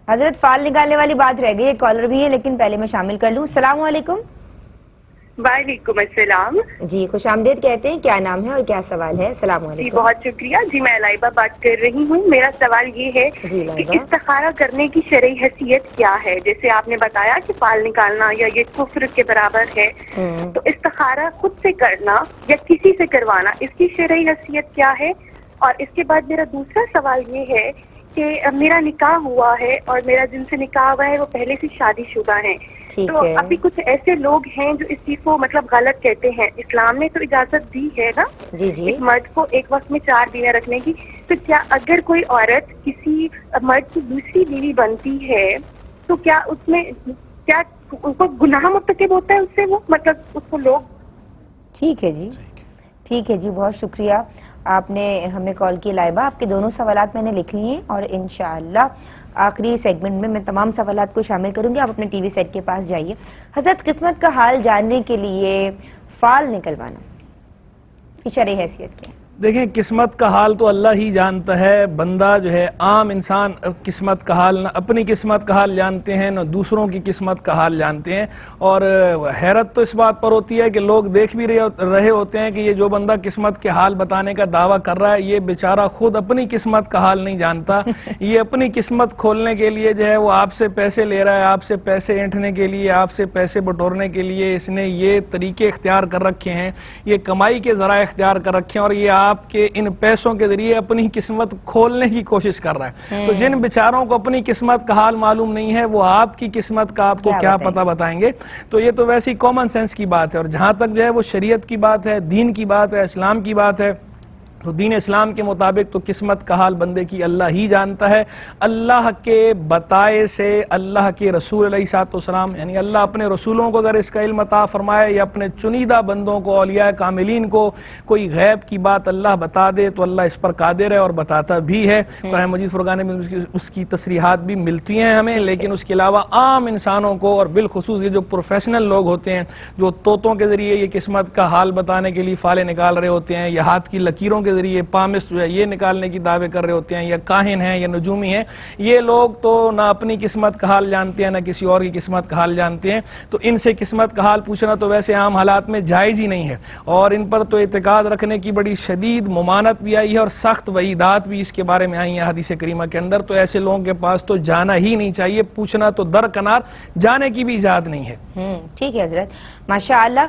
حضرت فال نکالنے والی بات رہ گئی، ایک کالر بھی ہے لیکن پہلے میں شامل کر لوں۔ السلام علیکم۔ وعلیکم السلام۔ جی خوش آمدید کہتے ہیں، کیا نام ہے اور کیا سوال ہے؟ السلام علیکم۔ جی بہت شکریہ۔ جی میں لائبہ بات کر رہی ہوں۔ میرا سوال یہ ہے کہ استخارہ کرنے کی شرعی حیثیت کیا ہے؟ جیسے آپ نے بتایا کہ فال نکالنا یا یہ کفر کے برابر ہے، تو استخارہ خود سے کرنا یا کسی سے کروانا، اس کی شرعی حیثیت کیا ہے؟ اور اس کے بعد میرا دوسرا سوال یہ ہے کہ میرا نکاح ہوا ہے اور میرا جن سے نکاح ہوا ہے وہ پہلے سے شادی شدہ ہیں، تو ابھی کچھ ایسے لوگ ہیں جو اس چیز کو مطلب غلط کہتے ہیں۔ اسلام نے تو اجازت دی ہے نا ایک مرد کو ایک وقت میں 4 بیویاں رکھنے کی، تو کیا اگر کوئی عورت کسی مرد کی دوسری بیوی بنتی ہے تو کیا اس میں کیا ان کو گناہ مرتکب ہوتا ہے اس سے؟ وہ مطلب اس کو لوگ ٹھیک ہے جی، ٹھیک ہے جی، بہت شکریہ آپ نے ہمیں کال کی لائبہ۔ آپ کے دونوں سوالات میں نے لکھ لیے ہیں اور انشاءاللہ آخری سیگمنٹ میں تمام سوالات کو شامل کروں گی۔ آپ اپنے ٹی وی سیٹ کے پاس جائیے۔ حضرت قسمت کا حال جاننے کے لیے فال نکلوانا کی شرعی حیثیت کیا ہے؟ دیکھیں قسمت کا حال تو اللہ ہی جانتا ہے۔ بندہ جو ہے عام انسان قسمت کا حال نہ اپنی قسمت کا حال جانتے ہیں نہ دوسروں کی قسمت کا حال جانتے ہیں، اور حیرت تو اس بات پر ہوتی ہے کہ لوگ دیکھ بھی رہے ہوتے ہیں کہ یہ جو بندہ قسمت کے حال بتانے کا دعویٰ کر رہا ہے یہ بیچارہ خود اپنی قسمت کا حال نہیں جانتا۔ یہ اپنی قسمت کھولنے کے لیے جو ہے وہ آپ سے پیسے لے رہا ہے، آپ سے پیسے اینٹھنے کے لیے، آپ سے پیسے بٹورنے کے لیے اس نے یہ طریقے اختیار کر رکھے ہیں، یہ کمائی کے ذرائع اختیار کر رکھے ہیں، اور یہ آپ کے ان پیسوں کے ذریعے اپنی قسمت کھولنے کی کوشش کر رہا ہے۔ تو جن بیچاروں کو اپنی قسمت کا حال معلوم نہیں ہے وہ آپ کی قسمت کا آپ کو کیا پتہ بتائیں گے؟ تو یہ تو ویسی کامن سینس کی بات ہے۔ اور جہاں تک جو ہے وہ شریعت کی بات ہے، دین کی بات ہے، اسلام کی بات ہے، تو دین اسلام کے مطابق تو قسمت کا حال بندے کی اللہ ہی جانتا ہے۔ اللہ کے بتائے سے اللہ کے رسول علیہ الصلوۃ والسلام، یعنی اللہ اپنے رسولوں کو اگر اس کا علم عطا فرمائے یا اپنے چنیدہ بندوں کو، اولیاء کاملین کو کوئی غیب کی بات اللہ بتا دے تو اللہ اس پر قادر ہے اور بتاتا بھی ہے۔ قرآن مجید فرقان میں اس کی تصریحات بھی ملتی ہیں ہمیں، لیکن اس کے علاوہ عام انسانوں کو اور بالخصوص یہ جو پروفیشنل لوگ ہوتے ہیں جو طوطوں کے ذریعے یہ قسمت کا حال بتانے کے لیے فالے نکال رہے ہوتے ہیں یا ہاتھ کی لکیروں کے ذریعے پامس جو ہے یہ نکالنے کی دعوے کر رہے ہوتے ہیں، یا کاہن ہیں یا نجومی ہیں، یہ لوگ تو نہ اپنی قسمت کا حال جانتے ہیں نہ کسی اور کی قسمت کا حال جانتے ہیں۔ تو ان سے قسمت کا حال پوچھنا تو ویسے عام حالات میں جائز ہی نہیں ہے، اور ان پر تو اعتقاد رکھنے کی بڑی شدید ممانعت بھی آئی ہے اور سخت وعیدات بھی اس کے بارے میں آئی ہیں حدیث کریمہ کے اندر۔ تو ایسے لوگوں کے پاس تو جانا ہی نہیں چاہیے، پوچھنا تو درکنار، جانے کی بھی اجازت نہیں ہے۔ ٹھیک ہے حضرت، ماشاءاللہ۔